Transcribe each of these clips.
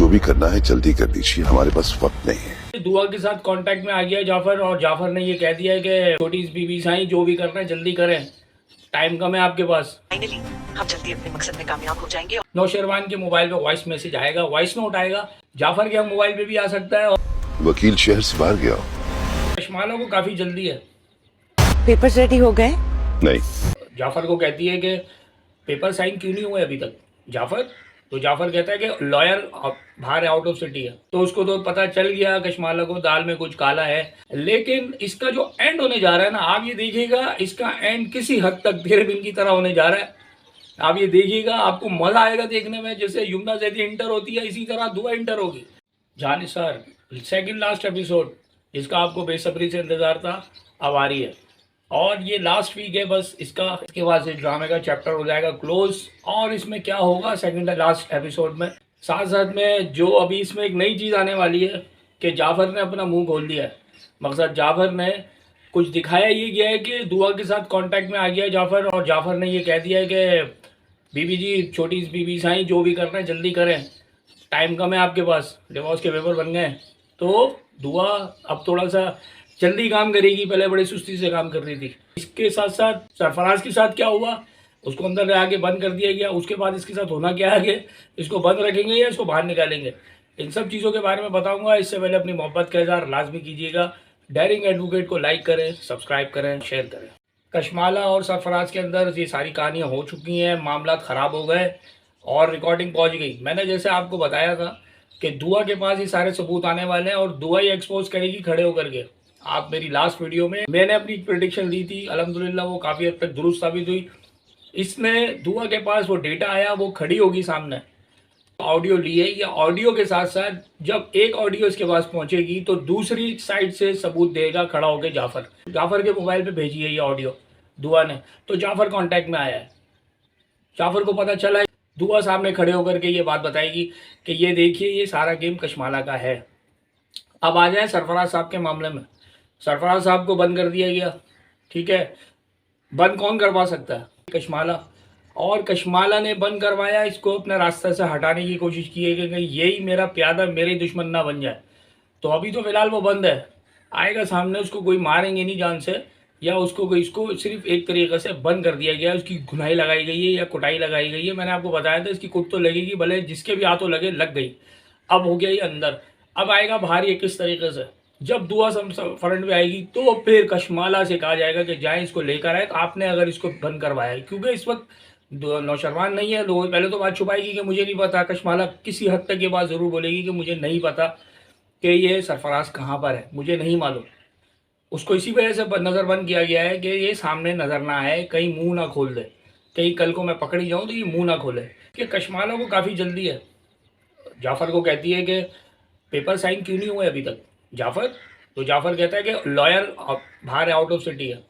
जो भी करना है जल्दी कर दीजिए, हमारे पास वक्त नहीं है। दुआ के साथ कांटेक्ट में आ गया जाफर, और जाफर ने ये कह दिया है कि छोटी बीबी साईं जो भी करना है जल्दी करें, टाइम कम है आपके पास। फाइनली हम जल्दी अपने मकसद में कामयाब हो जाएंगे। नौशरवान के मोबाइल पे वॉइस मैसेज आएगा, वॉइस नोट आएगा, जाफर के मोबाइल पे भी आ सकता है। और वकील शहर से बाहर गया। कशमाला को काफी जल्दी है। पेपर्स रेडी हो गए? नहीं। जाफर को कहती है कि पेपर साइन क्यों नहीं हुए अभी तक जाफर। तो जाफर कहता है कि लॉयर बाहर आउट ऑफ सिटी है। तो उसको तो पता चल गया कशमाला को दाल में कुछ काला है। लेकिन इसका जो एंड होने जा रहा है ना, आप ये देखिएगा, इसका एंड किसी हद तक तेरे बिन की तरह होने जा रहा है। आप ये देखिएगा, आपको मजा आएगा देखने में। जैसे युमना जैदी इंटर होती है, इसी तरह दुआ इंटर होगी। जाने सर सेकंड लास्ट एपिसोड जिसका आपको बेसब्री से इंतजार था, अब आ रही है। और ये लास्ट वीक है बस इसके बाद से ड्रामे का चैप्टर हो जाएगा क्लोज। और इसमें क्या होगा सेकंड लास्ट एपिसोड में, साथ साथ में जो अभी इसमें एक नई चीज़ आने वाली है कि जाफर ने अपना मुंह खोल दिया है। मकसद जाफर ने कुछ दिखाया ये गया है कि दुआ के साथ कांटेक्ट में आ गया है जाफर, और जाफर ने ये कह दिया है कि बीबी जी, छोटी बीबी साईं जो भी करना है जल्दी करें, टाइम कम है आपके पास, डिवोर्स के पेपर बन गए। तो दुआ अब थोड़ा सा जल्दी काम करेगी, पहले बड़ी सुस्ती से काम कर रही थी। इसके साथ साथ सरफराज के साथ क्या हुआ, उसको अंदर ले आके बंद कर दिया गया। उसके बाद इसके साथ होना क्या है कि इसको बंद रखेंगे या इसको बाहर निकालेंगे, इन सब चीज़ों के बारे में बताऊंगा। इससे पहले अपनी मोहब्बत का इज़हार लाजमी कीजिएगा। डेयरिंग एडवोकेट को लाइक करें, सब्सक्राइब करें, शेयर करें। कशमाला और सरफराज के अंदर ये सारी कहानियाँ हो चुकी हैं, मामला ख़राब हो गए और रिकॉर्डिंग पहुँच गई। मैंने जैसे आपको बताया था कि दुआ के पास ये सारे सबूत आने वाले हैं और दुआ ही एक्सपोज करेगी खड़े होकर के। आप मेरी लास्ट वीडियो में मैंने अपनी प्रेडिक्शन दी थी, अल्हम्दुलिल्लाह वो काफ़ी हद तक दुरुस्त साबित हुई। इसमें दुआ के पास वो डेटा आया, वो खड़ी होगी सामने, ऑडियो ली है। ये ऑडियो के साथ साथ जब एक ऑडियो इसके पास पहुंचेगी तो दूसरी साइड से सबूत देगा खड़ा होकर जाफर के मोबाइल पे भेजी है ये ऑडियो दुआ ने। तो जाफर कांटेक्ट में आया है, जाफर को पता चला है, दुआ सामने खड़े होकर के ये बात बताएगी कि ये देखिए ये सारा गेम कशमाला का है। अब आ जाए सरफराज साहब के मामले में। सरफराज साहब को बंद कर दिया गया, ठीक है। बंद कौन करवा सकता है? कशमाला। और कशमाला ने बंद करवाया, इसको अपने रास्ते से हटाने की कोशिश की है कि यही मेरा प्यादा मेरे दुश्मन ना बन जाए। तो अभी तो फिलहाल वो बंद है, आएगा सामने, उसको कोई मारेंगे नहीं जान से, या उसको इसको सिर्फ एक तरीके से बंद कर दिया गया है। उसकी घुनाई लगाई गई है या कुटाई लगाई गई है। मैंने आपको बताया था इसकी कुट तो लगेगी, भले जिसके भी हाथों लगे, लग गई। अब हो गया ये अंदर, अब आएगा बाहर। ये किस तरीके से, जब दुआ फ्रंट में आएगी तो फिर कशमाला से कहा जाएगा कि जाए इसको लेकर आए। तो आपने अगर इसको बंद करवाया है, क्योंकि इस वक्त नौशरवान नहीं है, लोग पहले तो बात छुपाएगी कि मुझे नहीं पता। कशमाला किसी हद तक ये बात ज़रूर बोलेगी कि मुझे नहीं पता कि ये सरफराज कहाँ पर है, मुझे नहीं मालूम। उसको इसी वजह से नज़रबंद किया गया है कि ये सामने नज़र ना आए, कहीं मुंह ना खोल दे, कहीं कल को मैं पकड़ी जाऊँ तो ये मुंह ना खोले। कि कशमाला को काफ़ी जल्दी है। जाफर को कहती है कि पेपर साइन क्यों नहीं हुए अभी तक जाफर। तो जाफर कहता है कि लॉयर बाहर आउट ऑफ सिटी है।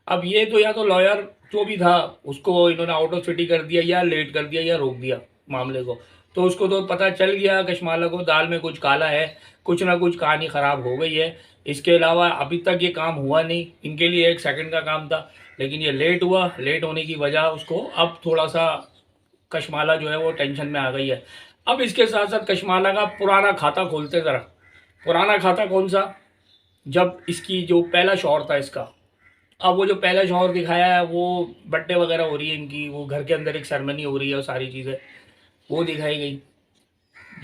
अब ये तो या तो लॉयर जो भी था उसको इन्होंने आउट ऑफ सिटी कर दिया, या लेट कर दिया, या रोक दिया मामले को। तो उसको तो पता चल गया कशमाला को दाल में कुछ काला है, कुछ ना कुछ कहानी ख़राब हो गई है। इसके अलावा अभी तक ये काम हुआ नहीं, इनके लिए 1 सेकंड का काम था, लेकिन ये लेट हुआ। लेट होने की वजह उसको अब थोड़ा सा कशमाला जो है वो टेंशन में आ गई है। अब इसके साथ साथ कशमाला का पुराना खाता खोलते ज़रा। पुराना खाता कौन सा? जब इसकी जो पहला शौहर था इसका, अब वो जो पहला शौहर दिखाया है, वो बर्थडे वगैरह हो रही है इनकी, वो घर के अंदर एक सेरेमनी हो रही है और सारी चीज़ें वो दिखाई गई।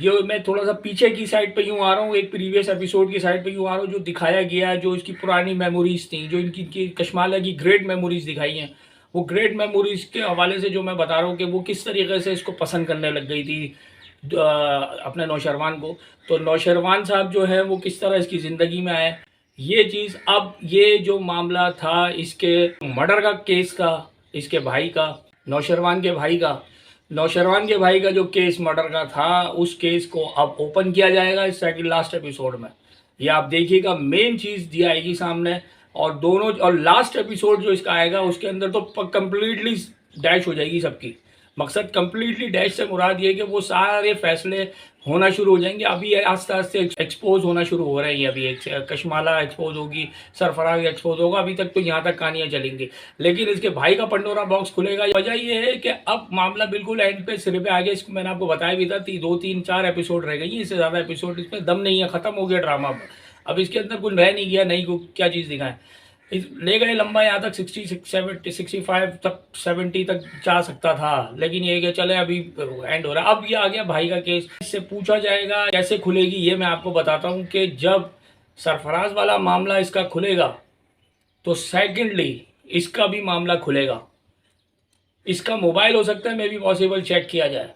ये मैं थोड़ा सा पीछे की साइड पे यूँ आ रहा हूँ, एक प्रीवियस एपिसोड की साइड पे यूँ आ रहा हूँ। जो दिखाया गया है, जो इसकी पुरानी मेमोरीज थी, जो इनकी कशमाला की ग्रेट मेमोरीज दिखाई हैं, वो ग्रेट मेमोरीज के हवाले से जो मैं बता रहा हूँ कि वो किस तरीके से इसको पसंद करने लग गई थी अपने नौशरवान को। तो नौशरवान साहब जो है वो किस तरह इसकी ज़िंदगी में आए, ये चीज़। अब ये जो मामला था इसके मर्डर का केस का, इसके भाई का, नौशरवान के भाई का जो केस मर्डर का था, उस केस को अब ओपन किया जाएगा इस सेकंड लास्ट एपिसोड में। ये आप देखिएगा, मेन चीज़ दी आएगी सामने। और लास्ट एपिसोड जो इसका आएगा उसके अंदर तो कम्प्लीटली डैश हो जाएगी सबकी। मकसद कम्प्लीटली डैश से मुराद ये कि वो सारे फैसले होना शुरू हो जाएंगे। अभी आस्ते आस्ते एक्सपोज होना शुरू हो रहे हैं। अभी एक कशमाला एक्सपोज होगी, सरफराज एक्सपोज होगा, अभी तक तो यहाँ तक कहानियाँ चलेंगी। लेकिन इसके भाई का पंडोरा बॉक्स खुलेगा। वजह ये है कि अब मामला बिल्कुल एंड पे सिरे पे आ गया। इसको मैंने आपको बताया भी था, 2 3 4 एपिसोड रह गई, इससे ज़्यादा एपिसोड इसमें दम नहीं है, ख़त्म हो गया ड्रामा। अब इसके अंदर कुछ रह नहीं गया, नहीं को क्या चीज़ दिखाएं। ले गए लंबा यहाँ तक 60 70 65 तक 70 तक जा सकता था, लेकिन ये कि चले अभी एंड हो रहा है। अब ये आ गया भाई का केस। इससे पूछा जाएगा कैसे खुलेगी, ये मैं आपको बताता हूँ कि जब सरफराज वाला मामला इसका खुलेगा तो सेकेंडली इसका भी मामला खुलेगा। इसका मोबाइल हो सकता है मे भी पॉसिबल चेक किया जाए,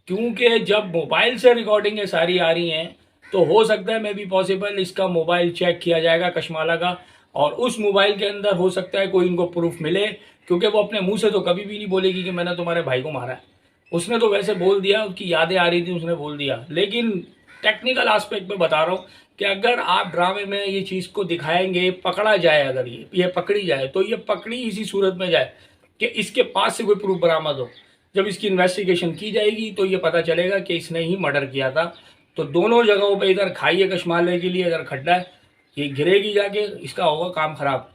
क्योंकि जब मोबाइल से रिकॉर्डिंगें सारी आ रही हैं तो हो सकता है मे भी पॉसिबल इसका मोबाइल चेक किया जाएगा कशमाला का, और उस मोबाइल के अंदर हो सकता है कोई इनको प्रूफ मिले, क्योंकि वो अपने मुंह से तो कभी भी नहीं बोलेगी कि मैंने तुम्हारे भाई को मारा है। उसने तो वैसे बोल दिया, उसकी यादें आ रही थी उसने बोल दिया। लेकिन टेक्निकल एस्पेक्ट में बता रहा हूँ कि अगर आप ड्रामे में ये चीज़ को दिखाएंगे, पकड़ा जाए, अगर ये पकड़ी जाए तो ये पकड़ी इसी सूरत में जाए कि इसके पास से कोई प्रूफ बरामद हो। जब इसकी इन्वेस्टिगेशन की जाएगी तो ये पता चलेगा कि इसने ही मर्डर किया था। तो दोनों जगहों पे, इधर खाई है कशमाले के लिए, इधर खड्डा है, ये गिरेगी जाके, इसका होगा काम खराब।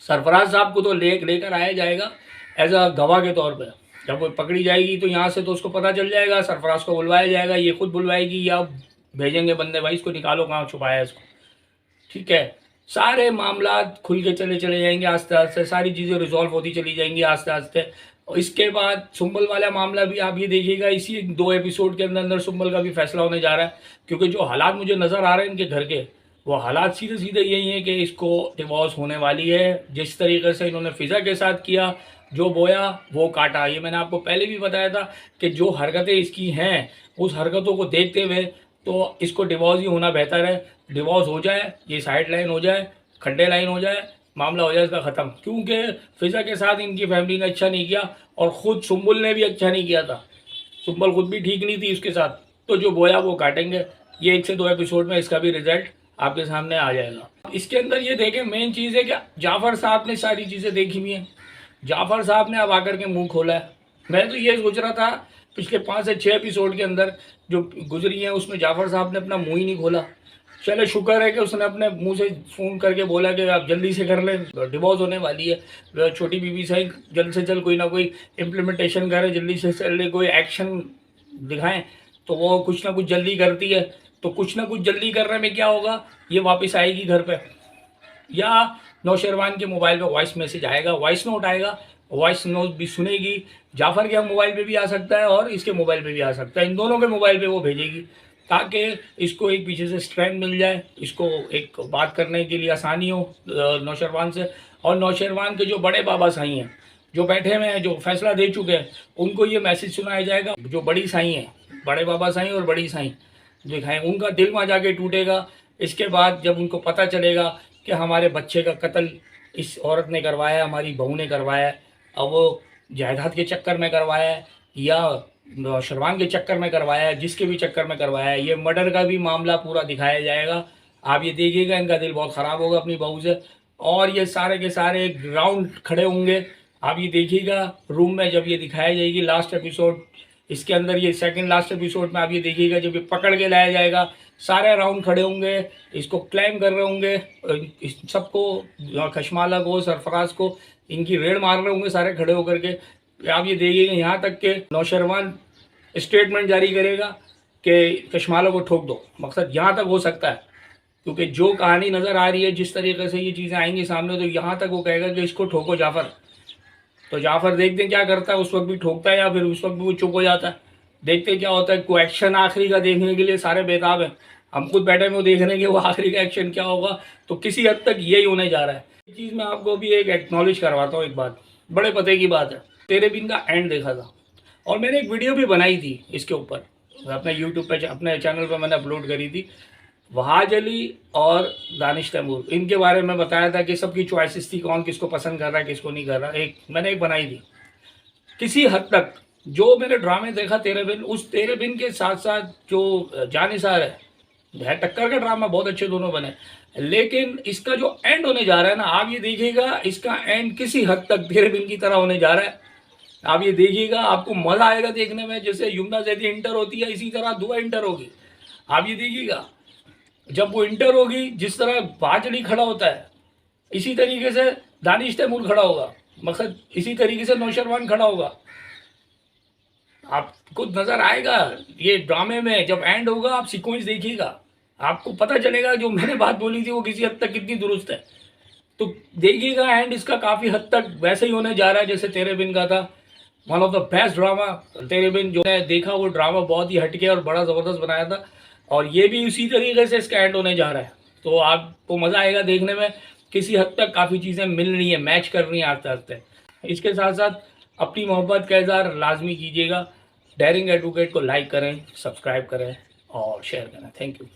सरफराज साहब को तो लेकर आया जाएगा एज अ गवाह के तौर पे। जब वो पकड़ी जाएगी तो यहाँ से तो उसको पता चल जाएगा, सरफराज को बुलवाया जाएगा, ये खुद बुलवाएगी या भेजेंगे बंदे, भाई इसको निकालो, कहाँ छुपाया है इसको। ठीक है, सारे मामला खुल के चले जाएंगे आस्ते आस्ते, सारी चीज़ें रिजॉल्व होती चली जाएंगी आस्ते आस्ते। और इसके बाद सुंबल वाला मामला भी आप ये देखिएगा, इसी 2 एपिसोड के अंदर सुंबल का भी फैसला होने जा रहा है। क्योंकि जो हालात मुझे नज़र आ रहे हैं इनके घर के, वो हालात सीधे सीधे यही है कि इसको डिवोर्स होने वाली है। जिस तरीके से इन्होंने फिज़ा के साथ किया, जो बोया वो काटा, ये मैंने आपको पहले भी बताया था कि जो हरकतें इसकी हैं उस हरकतों को देखते हुए तो इसको डिवोर्स ही होना बेहतर है। डिवोर्स हो जाए, ये साइड लाइन हो जाए, खड्डे लाइन हो जाए, मामला हो जाए इसका ख़त्म। क्योंकि फिज़ा के साथ इनकी फैमिली ने अच्छा नहीं किया और ख़ुद सुंबुल ने भी अच्छा नहीं किया था। सुंबल खुद भी ठीक नहीं थी उसके साथ। तो जो बोया वो काटेंगे। ये 1 से 2 एपिसोड में इसका भी रिजल्ट आपके सामने आ जाएगा। इसके अंदर ये देखें, मेन चीज़ है कि जाफ़र साहब ने सारी चीज़ें देखी हुई हैं। जाफ़र साहब ने अब आकर के मुंह खोला है। मैं तो ये सोच रहा था पिछले 5 से 6 एपिसोड के अंदर जो गुजरी हैं उसमें जाफ़र साहब ने अपना मुंह ही नहीं खोला। चले शुक्र है कि उसने अपने मुंह से फ़ोन करके बोला कि आप जल्दी से कर लें, डिवोर्स होने वाली है, छोटी बीबी से जल्द से जल्द कोई ना कोई इम्प्लीमेंटेशन करें, जल्दी से जल्दी कोई एक्शन दिखाएं। तो वो कुछ ना कुछ जल्दी करती है। तो कुछ ना कुछ जल्दी करने में क्या होगा, ये वापस आएगी घर पे, या नौशरवान के मोबाइल पे वॉइस मैसेज आएगा, वॉइस नोट आएगा, वॉइस नोट भी सुनेगी। जाफ़र के मोबाइल पे भी आ सकता है और इसके मोबाइल पे भी आ सकता है। इन दोनों के मोबाइल पे वो भेजेगी ताकि इसको एक पीछे से स्ट्रेंथ मिल जाए, इसको एक बात करने के लिए आसानी हो नौशरवान से। और नौशरवान के जो बड़े बाबा साईं हैं, जो बैठे हुए हैं, जो फैसला दे चुके हैं, उनको ये मैसेज सुनाया जाएगा। जो बड़ी साईं हैं, बड़े बाबा साईं और बड़ी साईं दिखाएं, उनका दिल वहाँ जाके टूटेगा। इसके बाद जब उनको पता चलेगा कि हमारे बच्चे का कत्ल इस औरत ने करवाया है, हमारी बहू ने करवाया है, और वो जायदाद के चक्कर में करवाया है या शरवान के चक्कर में करवाया है, जिसके भी चक्कर में करवाया है, ये मर्डर का भी मामला पूरा दिखाया जाएगा। आप ये देखिएगा, इनका दिल बहुत ख़राब होगा अपनी बहू से, और ये सारे के सारे एक राउंड खड़े होंगे। आप ये देखिएगा रूम में जब ये दिखाया जाएगी लास्ट एपिसोड, इसके अंदर ये सेकंड लास्ट एपिसोड में आप ये देखिएगा जब ये पकड़ के लाया जाएगा, सारे राउंड खड़े होंगे, इसको क्लेम कर रहे होंगे, इस सबको, कशमाला को, सरफराज को, इनकी रेड मार रहे होंगे सारे खड़े होकर के। आप ये देखिएगा यहाँ तक कि नौशरवान स्टेटमेंट जारी करेगा कि कशमाला को ठोक दो। मकसद यहाँ तक हो सकता है, क्योंकि जो कहानी नज़र आ रही है, जिस तरीके से ये चीज़ें आएंगी सामने, तो यहाँ तक वो कहेगा कि इसको ठोको जाफ़र। तो जाफ़र देखते हैं क्या करता है, उस वक्त भी ठोकता है या फिर उस वक्त भी वो चुप हो जाता है। देखते क्या होता है। कोई एक्शन आखिरी का देखने के लिए सारे बेताब हैं, हम खुद बैठे में देखने के वो आखिरी का एक्शन क्या होगा। तो किसी हद तक यही होने जा रहा है। ये चीज़ मैं आपको भी एक एक्नॉलेज करवाता हूँ। एक बात बड़े पते की बात है, तेरे बिन का एंड देखा था और मैंने एक वीडियो भी बनाई थी इसके ऊपर, अपने यूट्यूब पे, अपने चैनल पर मैंने अपलोड करी थी। वहाज अली और दानिश तैमूर, इनके बारे में बताया था कि सबकी चॉइसेस थी, कौन किसको पसंद कर रहा है, किसको नहीं कर रहा। मैंने एक बनाई थी। किसी हद तक जो मैंने ड्रामे देखा तेरे बिन, उस तेरे बिन के साथ साथ जो जानिसार है टक्कर का ड्रामा बहुत अच्छे दोनों बने। लेकिन इसका जो एंड होने जा रहा है ना, आप ये देखिएगा, इसका एंड किसी हद तक तेरे बिन की तरह होने जा रहा है। आप ये देखिएगा, आपको मजा आएगा देखने में। जैसे यमुना जैदी इंटर होती है इसी तरह दुआ इंटर होगी। आप ये देखिएगा, जब वो इंटर होगी, जिस तरह बाजड़ी खड़ा होता है इसी तरीके से दानिश तैमूर खड़ा होगा, मकसद इसी तरीके से नौशरवान खड़ा होगा। आपको नजर आएगा ये ड्रामे में, जब एंड होगा आप सीक्वेंस देखिएगा, आपको पता चलेगा जो मैंने बात बोली थी वो किसी हद तक कितनी दुरुस्त है। तो देखिएगा एंड इसका काफ़ी हद तक वैसे ही होने जा रहा है जैसे तेरे बिन का था। One of the best drama तेरे बिन जो है देखा, वो ड्रामा बहुत ही हटके और बड़ा ज़बरदस्त बनाया था, और ये भी उसी तरीके से इसका एंड होने जा रहा है। तो आपको मज़ा आएगा देखने में। किसी हद तक काफ़ी चीज़ें मिल रही हैं, मैच कर रही हैं आस्ते आस्ते। इसके साथ साथ अपनी मोहब्बत का इज़हार लाजमी कीजिएगा। डेयरिंग एडवोकेट को लाइक करें, सब्सक्राइब करें और शेयर करें। Thank you.